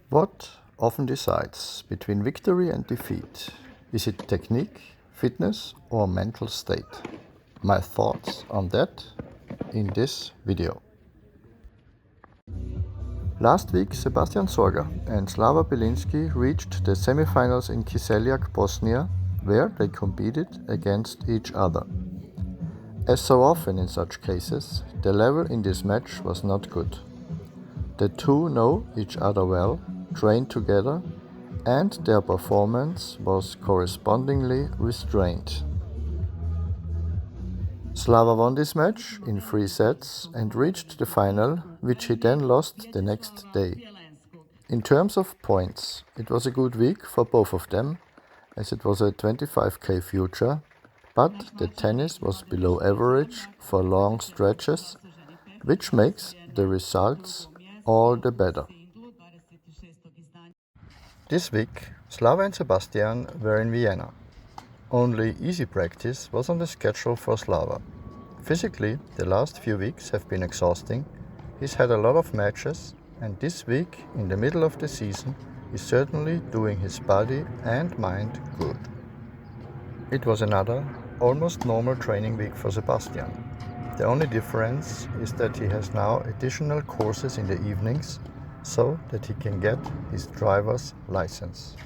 What often decides between victory and defeat? Is it technique, fitness, or mental state? My thoughts on that in this video. Last week, Sebastian Sorga and Slava Bielinski reached the semifinals in Kiseljak, Bosnia, where they competed against each other. As so often in such cases, the level in this match was not good. The two know each other well, trained together, and their performance was correspondingly restrained. Slava won this match in 3 sets and reached the final, which he then lost the next day. In terms of points, it was a good week for both of them, as it was a 25k future, but the tennis was below average for long stretches, which makes the results all the better. This week, Slava and Sebastian were in Vienna. Only easy practice was on the schedule for Slava. Physically, the last few weeks have been exhausting. He's had a lot of matches, and this week, in the middle of the season, is certainly doing his body and mind good. It was another, almost normal training week for Sebastian. The only difference is that he has now additional courses in the evenings so that he can get his driver's license.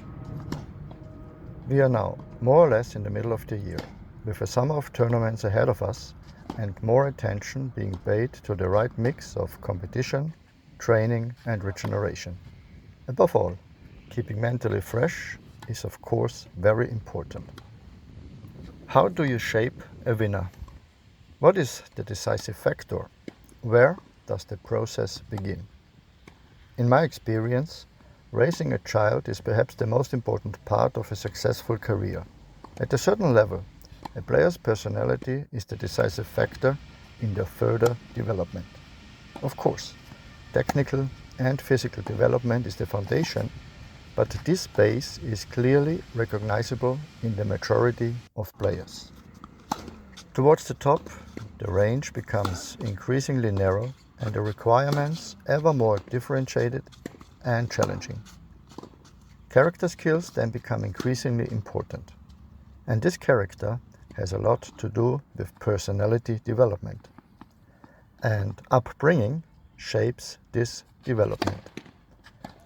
We are now more or less in the middle of the year, with a summer of tournaments ahead of us and more attention being paid to the right mix of competition, training and regeneration. Above all, keeping mentally fresh is of course very important. How do you shape a winner? What is the decisive factor? Where does the process begin? In my experience, raising a child is perhaps the most important part of a successful career. At a certain level, a player's personality is the decisive factor in their further development. Of course, technical and physical development is the foundation, but this base is clearly recognizable in the majority of players. Towards the top, the range becomes increasingly narrow and the requirements ever more differentiated and challenging. Character skills then become increasingly important. And this character has a lot to do with personality development. And upbringing shapes this development.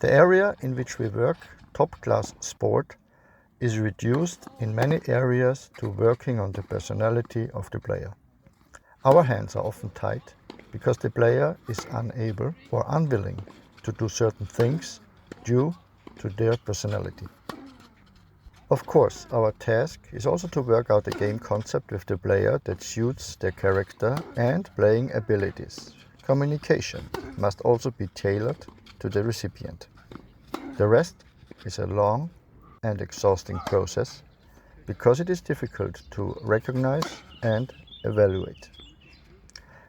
The area in which we work, top-class sport, is reduced in many areas to working on the personality of the player. Our hands are often tied because the player is unable or unwilling to do certain things due to their personality. Of course, our task is also to work out a game concept with the player that suits their character and playing abilities. Communication must also be tailored to the recipient. The rest is a long and exhausting process because it is difficult to recognize and evaluate.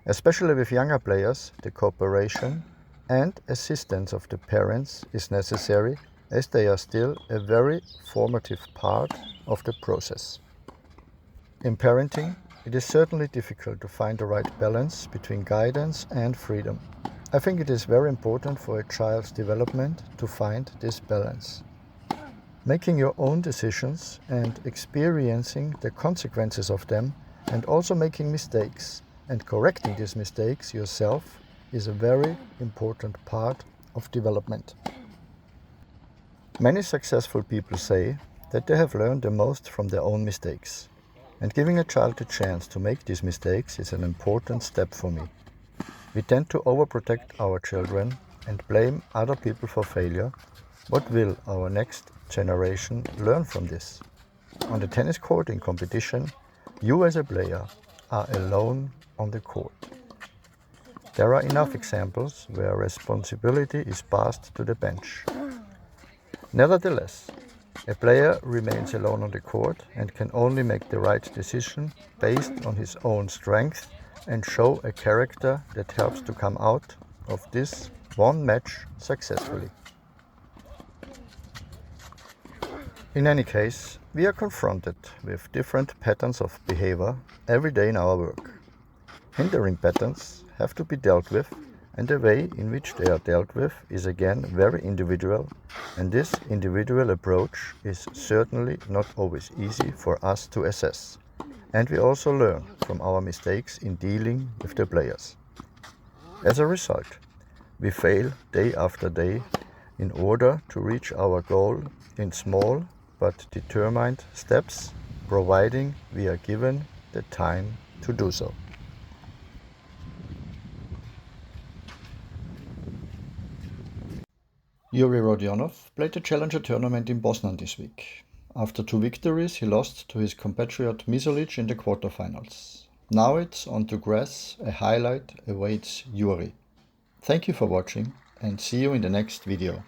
Especially with younger players, the cooperation and assistance of the parents is necessary as they are still a very formative part of the process. In parenting, it is certainly difficult to find the right balance between guidance and freedom. I think it is very important for a child's development to find this balance. Making your own decisions and experiencing the consequences of them, and also making mistakes and correcting these mistakes yourself is a very important part of development. Many successful people say that they have learned the most from their own mistakes, and giving a child a chance to make these mistakes is an important step for me. We tend to overprotect our children and blame other people for failure. What will our next generation learn from this? On the tennis court in competition, you as a player are alone on the court. There are enough examples where responsibility is passed to the bench. Nevertheless, a player remains alone on the court and can only make the right decision based on his own strength and show a character that helps to come out of this one match successfully. In any case, we are confronted with different patterns of behavior every day in our work. Hindering patterns have to be dealt with, and the way in which they are dealt with is again very individual, and this individual approach is certainly not always easy for us to assess. And we also learn from our mistakes in dealing with the players. As a result, we fail day after day in order to reach our goal in small but determined steps, providing we are given the time to do so. Yuri Rodionov played the Challenger tournament in Poznan this week. After 2 victories, he lost to his compatriot Misolic in the quarterfinals. Now it's on to grass. A highlight awaits Yuri. Thank you for watching and see you in the next video.